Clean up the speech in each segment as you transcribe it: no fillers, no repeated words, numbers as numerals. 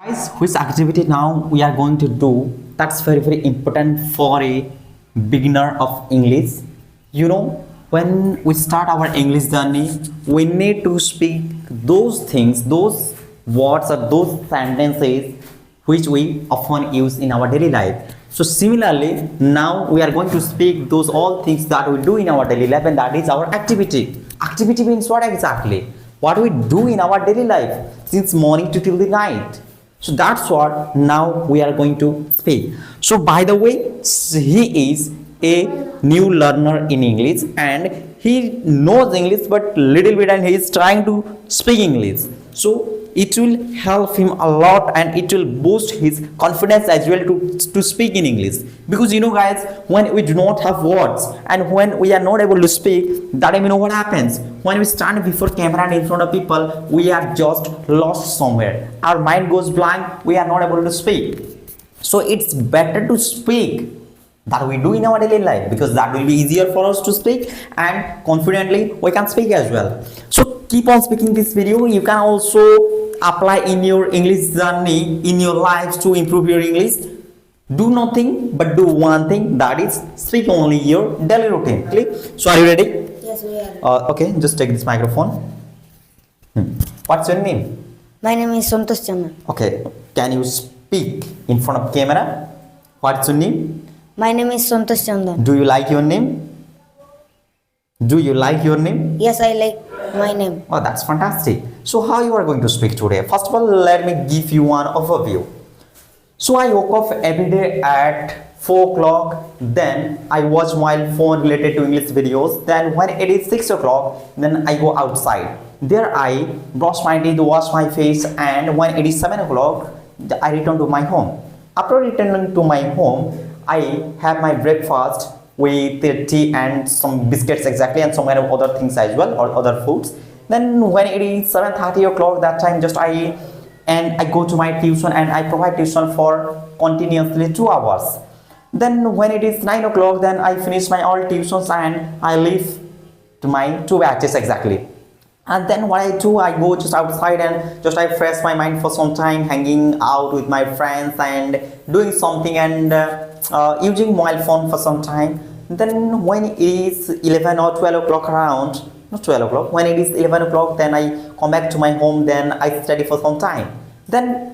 Guys, which activity now we are going to do that's very important for a beginner of English. When we start our English journey, we need to speak those things, those words or those sentences which we often use in our daily life. So similarly, now we are going to speak those all things that we do in our daily life, and that is our activity. Activity means what exactly? What we do in our daily life since morning to till the night. So that's what now we are going to speak. So by the way, he is a new learner in English and he knows English but little bit, and he is trying to speak English. So it will help him a lot and it will boost his confidence as well to speak in English. Because guys, when we do not have words and when we are not able to speak, that time what happens? When we stand before camera and in front of people, we are just lost somewhere. Our mind goes blank, we are not able to speak. So it's better to speak that we do in our daily life, because that will be easier for us to speak and confidently we can speak as well. So keep on speaking this video. You can also apply in your English journey in your lives to improve your English. Do nothing but do one thing, that is speak only your daily routine. Clear? So are you ready? Yes, we are. Okay, just take this microphone. What's your name? My name is Santosh Chandra. Okay, can you speak in front of camera? What's your name? My name is Santosh Chandra. Do you like your name? Do you like your name? Yes, I like my name. Oh, that's fantastic. So how you are going to speak today? First of all, let me give you one overview. So I woke up every day at 4 o'clock. Then I watch my phone related to English videos. Then when it is 6 o'clock, then I go outside. There I brush my teeth, wash my face, and when it is 7 o'clock, I return to my home. After returning to my home, I have my breakfast with tea and some biscuits exactly, and some kind of other things as well, or other foods. Then when it is 7:30 o'clock, that time just I go to my tuition and I provide tuition for continuously 2 hours. Then when it is 9 o'clock, then I finish my all tuitions and I leave to my 2 batches exactly. And then what I do, I go just outside and just I fresh my mind for some time, hanging out with my friends and doing something, and using mobile phone for some time. Then when it is 11 or 12 o'clock around, not 12 o'clock, when it is 11 o'clock, then I come back to my home, then I study for some time. Then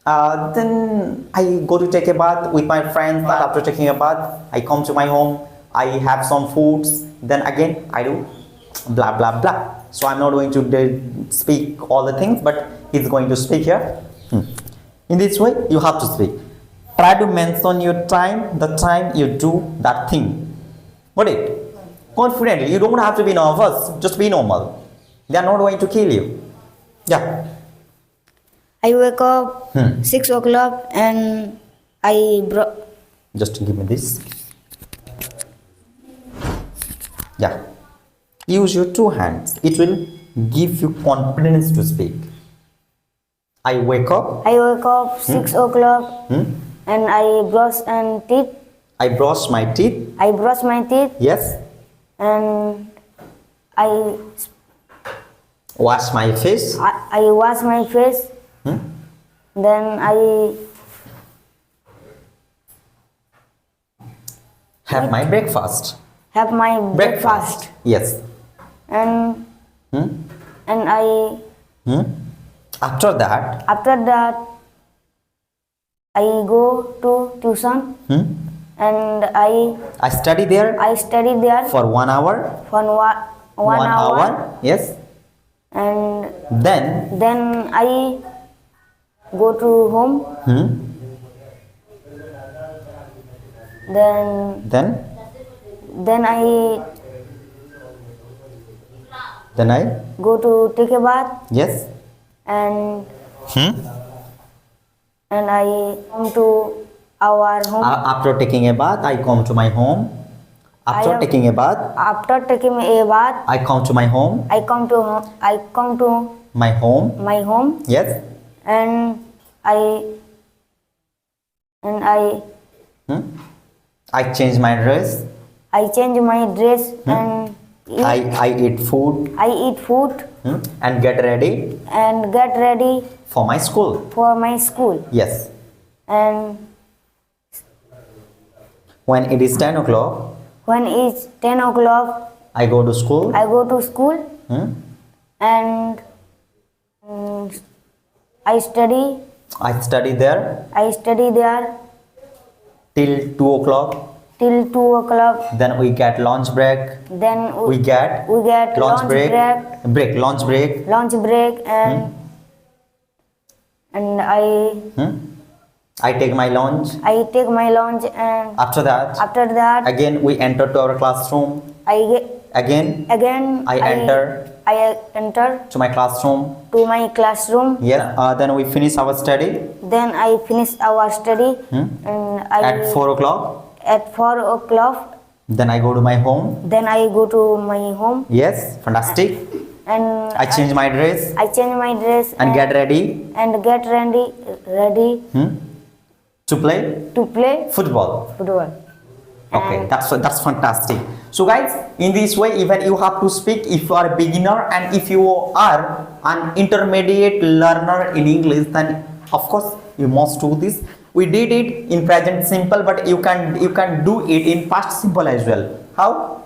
I go to take a bath with my friends. After taking a bath, I come to my home, I have some foods, then again I do blah blah blah. So I'm not going to speak all the things, but he's going to speak here. In this way, you have to speak. Try to mention your time, the time you do that thing. Got it? Confidently. You don't have to be nervous. Just be normal. They are not going to kill you. Yeah. I wake up 6 o'clock and Just give me this. Yeah. Use your 2 hands. It will give you confidence to speak. I wake up. 6 o'clock and I brush and teeth. I brush my teeth. I brush my teeth Yes. and I Wash my face. I wash my face. Then I Have my breakfast. have my breakfast. Yes. And I After that, after that I go to tuition and I study there I study there for 1 hour. for one hour Yes. and Then I go to home. Then I go to take a bath yes. and I come to our home. After taking a bath, I come to my home. After taking a bath, After taking a bath, I come to my home. I come to My home. my home Yes. and I I change my dress. change my dress and I eat food I eat food and get ready and get ready for my school. for my school. Yes. And When it is 10 o'clock, when it's 10 o'clock, I go to school. I go to school Hmm? and mm, I study. I study there I study there till 2 o'clock. till 2 o'clock. Then we get lunch break. Then We get we get lunch break, lunch break. and I take my lunch. I take my lunch, and After that, after that again we enter to our classroom. I get Again again I enter I enter to my classroom. to my classroom. Yes. Then we finish our study Then I finish our study and at 4 o'clock. at 4 o'clock. Then I go to my home. Then I go to my home Yes, fantastic. and I change my dress I change my dress and get ready and get ready to play to play football. football. Okay, And that's fantastic. So guys, in this way, even you have to speak if you are a beginner and if you are an intermediate learner in English, then of course you must do this. We did it in present simple, but you can do it in past simple as well. How?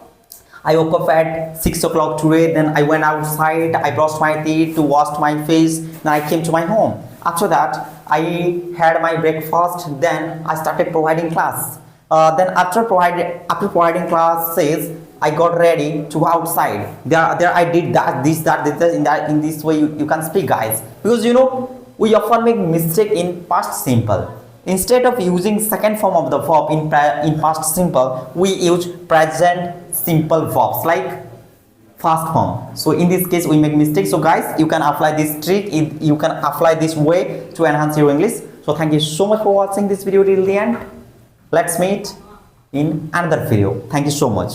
I woke up at 6 o'clock today, then I went outside, I brushed my teeth, to washed my face, then I came to my home. After that, I had my breakfast, then I started providing class. Then after providing classes, I got ready to go outside. There I did that, in this way you can speak, guys. Because we often make mistake in past simple. Instead of using second form of the verb in past simple, we use present simple verbs like past form. So in this case, we make mistakes. So guys, you can apply this trick. You can apply this way to enhance your English. So thank you so much for watching this video till the end. Let's meet in another video. Thank you so much.